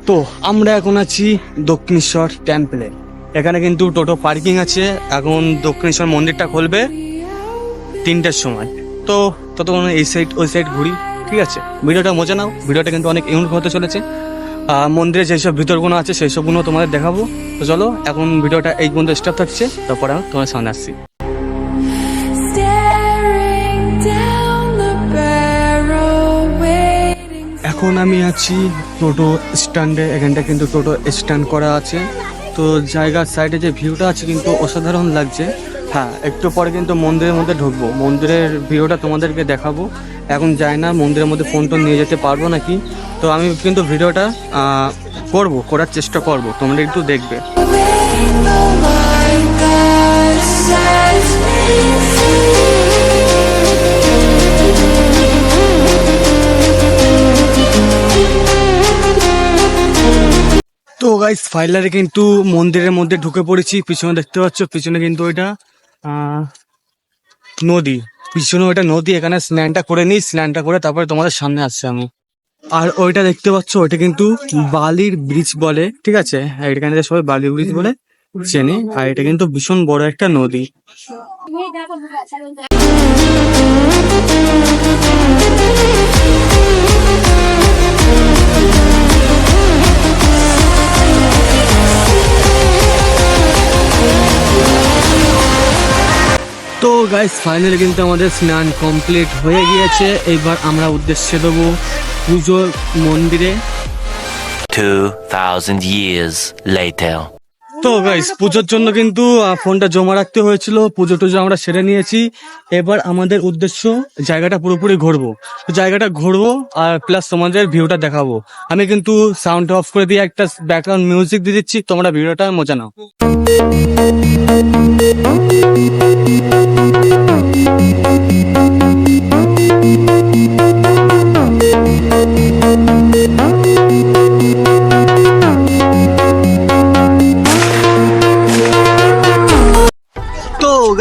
তো আমরা এখন আছি দক্ষিণেশ্বর টেম্পলে। এখানে কিন্তু টোটো পার্কিং আছে। এখন দক্ষিণেশ্বর মন্দিরটা খুলবে 3টার সময়। তো ততক্ষণ এই সাইড ওই সাইড ঘুরি, ঠিক আছে? ভিডিওটা মজা নাও, ভিডিওটা কিন্তু অনেক ইউনিক হতে চলেছে। মন্দিরে যেসব ভিতরগুলো আছে সেই সবগুলো তোমাদের দেখাবো। তো চলো, এখন ভিডিওটা এই পর্যন্ত স্টপ থাকছে, তারপরে আমি তোমার সামনে আসছি। এখন আমি আছি টোটো স্ট্যান্ডে। এখানটা কিন্তু টোটো স্ট্যান্ড করা আছে। তো জায়গার সাইডে যে ভিউটা আছে কিন্তু অসাধারণ লাগছে। হ্যাঁ, একটু পরে কিন্তু মন্দিরের মধ্যে ঢুকবো, মন্দিরের ভিউটা তোমাদেরকে দেখাবো। এখন যাই না মন্দিরের মধ্যে ফোন টোন নিয়ে যেতে পারবো নাকি। তো আমি কিন্তু ভিডিওটা করার চেষ্টা করব, তোমরা একটু দেখবে। তো গাইস ফাইনালি কিন্তু মন্দিরের মধ্যে ঢুকে পড়েছি। পিছনে দেখতে পাচ্ছ, পিছনে কিন্তু ওইটা নদী, পিছনে ওইটা নদী। এখানে স্নানটা করে নিই, স্নানটা করে তারপরে তোমাদের সামনে আসছে আমি। আর ওইটা দেখতে পাচ্ছ, ওইটা কিন্তু বালির ব্রিজ বলে, ঠিক আছে? এখানে সবাই বালির ব্রিজ বলে চেনে। আর এটা কিন্তু ভীষণ বড় একটা নদী। তো গাইস ফাইনালি কিন্তু আমাদের স্নান কমপ্লিট হয়ে গিয়েছে। এবার আমরা উদ্দেশ্যে দেবো পুজোর মন্দিরে। 2000 years later. তো গাইস পুজোর জন্য কিন্তু ফোনটা জমা রাখতে হয়েছিল। পুজো টুজো আমরা সেরে নিয়েছি। এবার আমাদের উদ্দেশ্য জায়গাটা পুরোপুরি ঘুরবো। জায়গাটা ঘুরবো আর প্লাস তোমাদের ভিউটা দেখাবো। আমি কিন্তু সাউন্ড অফ করে দিয়ে একটা ব্যাকগ্রাউন্ড মিউজিক দিয়ে দিচ্ছি, তোমরা ভিডিওটা মজা নাও।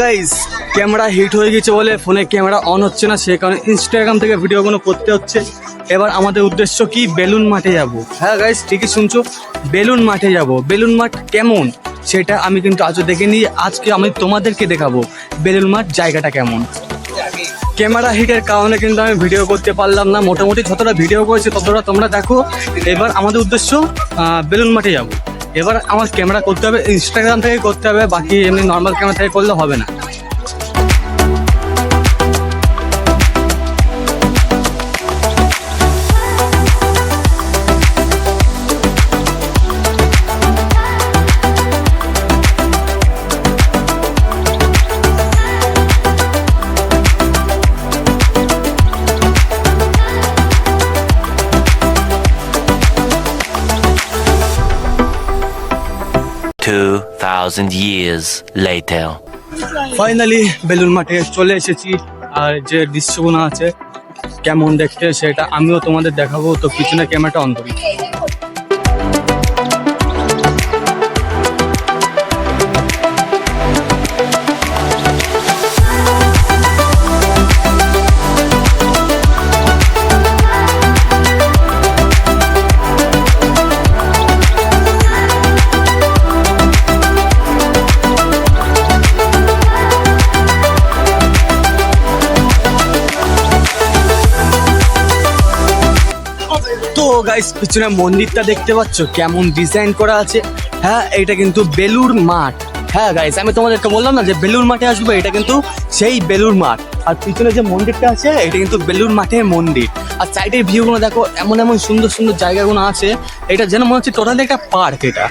গাইস ক্যামেরা হিট হয়ে গেছে বলে ফোনে ক্যামেরা অন হচ্ছে না, সেই কারণে ইনস্টাগ্রাম থেকে ভিডিওগুলো করতে হচ্ছে। এবার আমাদের উদ্দেশ্য কি, বেলুন মাঠে যাব। হ্যাঁ গাইস ঠিকই শুনছো, বেলুন মাঠে যাব। বেলুন মাঠ কেমন সেটা আমি কিন্তু আজও দেখিনি। আজকে আমি তোমাদেরকে দেখাবো বেলুন মাঠ জায়গাটা কেমন। ক্যামেরা হিটের কারণে কিন্তু আমি ভিডিও করতে পারলাম না। মোটামুটি যতটা ভিডিও করেছি ততটা তোমরা দেখো। এবার আমাদের উদ্দেশ্য বেলুন মাঠে যাব। এবার আমার ক্যামেরা করতে হবে ইনস্টাগ্রাম থেকে করতে হবে, বাকি এমনি নর্মাল ক্যামেরা থেকে করলে হবে না। years later. ফাইনালি বেলুন মাঠে চলে এসেছি। আর যে দৃশ্যগুলো আছে কেমন দেখতে সেটা আমিও তোমাদের দেখাবো। তো পিছনে ক্যামেরাটা অন করি। তো গাইস পিছনে মন্দিরটা দেখতে পাচ্ছ কেমন ডিজাইন করা আছে। হ্যাঁ এটা কিন্তু বেলুর মাঠ। হ্যাঁ গাইস আমি তোমাদেরকে বললাম না যে বেলুর মাঠে আসবে, এটা কিন্তু সেই বেলুর মাঠ। আর পিছনে যে মন্দিরটা আছে এটা কিন্তু বেলুর মাঠের মন্দির। আর সাইডের ভিউগুলো দেখো, এমন এমন সুন্দর সুন্দর জায়গাগুলো আছে। এটা যেন মনে হচ্ছে টোটালি একটা পার্ক। এটা